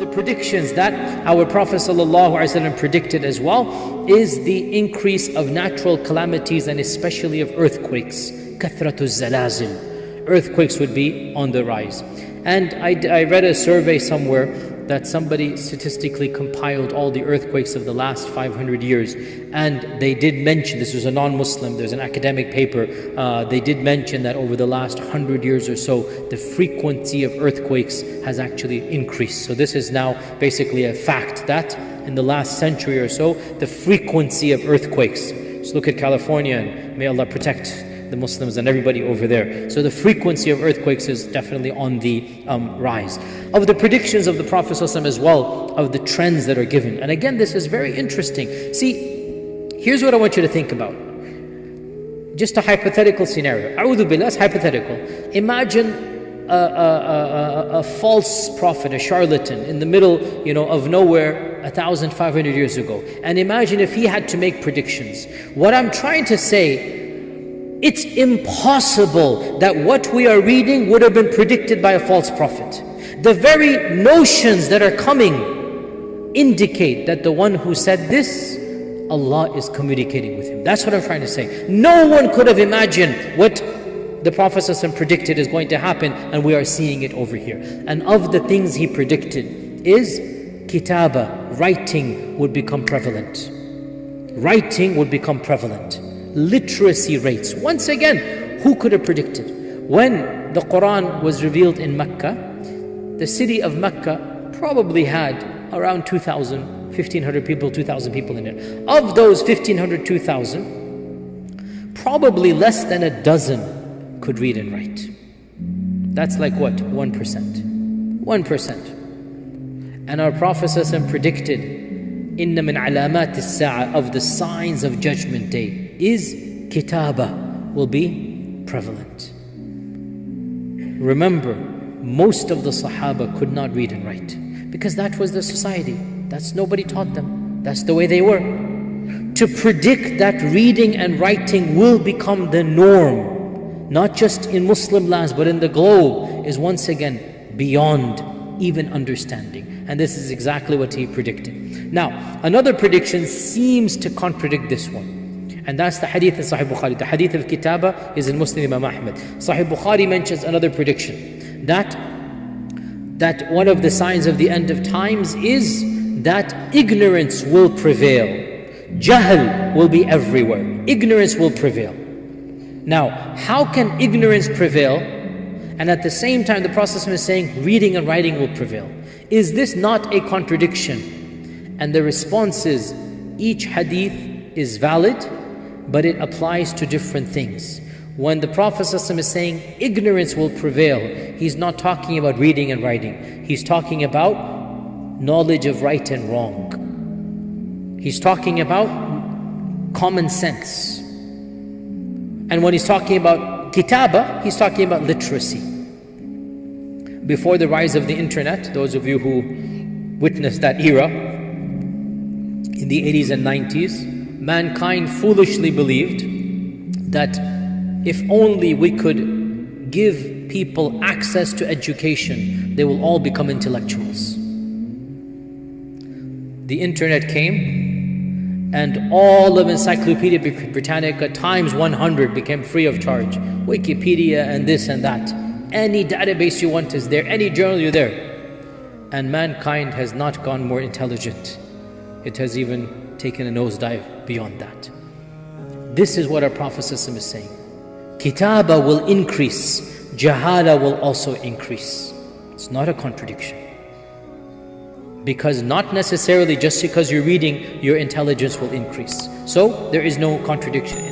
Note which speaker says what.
Speaker 1: the predictions that our Prophet ﷺ predicted as well is the increase of natural calamities and especially of earthquakes. Kathratu zalazil. Earthquakes would be on the rise. And I read a survey somewhere that somebody statistically compiled all the earthquakes of the last 500 years. And they did mention, this was a non-Muslim, there's an academic paper, they did mention that over the last 100 years or so, the frequency of earthquakes has actually increased. So this is now basically a fact that in the last century or so, the frequency of earthquakes. Just look at California, and may Allah protect the Muslims and everybody over there. So the frequency of earthquakes is definitely on the rise. Of the predictions of the Prophet ﷺ as well, of the trends that are given. And again, this is very interesting. See, here's what I want you to think about. Just a hypothetical scenario. A'udhu billah, it's hypothetical. Imagine a false prophet, a charlatan in the middle, of nowhere 1,500 years ago. And imagine if he had to make predictions. What I'm trying to say, it's impossible that what we are reading would have been predicted by a false prophet. The very notions that are coming indicate that the one who said this, Allah is communicating with him. That's what I'm trying to say. No one could have imagined what the Prophet ﷺ predicted is going to happen, and we are seeing it over here. And of the things he predicted is KITABA, writing would become prevalent. Writing would become prevalent. Literacy rates. Once again, who could have predicted? When the Quran was revealed in Mecca, the city of Mecca probably had around 2,000, 1,500 people, 2,000 people in it. Of those 1,500, 2,000, probably less than a dozen could read and write. That's like what? 1%. 1%. And our Prophet ﷺ predicted, Inna min alamat as-sa'a, of the signs of Judgment Day, is KITABA will be prevalent. Remember, most of the Sahaba could not read and write because that was their society. Nobody taught them. That's the way they were. To predict that reading and writing will become the norm, not just in Muslim lands but in the globe, is once again beyond even understanding. And this is exactly what he predicted. Now, another prediction seems to contradict this one. And that's the hadith in Sahih Bukhari. The hadith of KITABA is in Muslim Imam Ahmad. Sahih Bukhari mentions another prediction. That one of the signs of the end of times is that ignorance will prevail. Jahl will be everywhere. Ignorance will prevail. Now, how can ignorance prevail? And at the same time, the Prophet is saying reading and writing will prevail. Is this not a contradiction? And the response is, each hadith is valid, but it applies to different things. When the Prophet ﷺ is saying ignorance will prevail, he's not talking about reading and writing. He's talking about knowledge of right and wrong. He's talking about common sense. And when he's talking about KITABA, he's talking about literacy. Before the rise of the internet, those of you who witnessed that era, in the 80s and 90s, mankind foolishly believed that if only we could give people access to education, they will all become intellectuals. The internet came, and all of Encyclopedia Britannica times 100 became free of charge. Wikipedia and this and that. Any database you want is there, any journal you're there. And mankind has not gone more intelligent. It has even taken a nosedive beyond that. This is what our Prophet ﷺ is saying. KITABA will increase, Jahala will also increase. It's not a contradiction. Because not necessarily just because you're reading, your intelligence will increase. So there is no contradiction.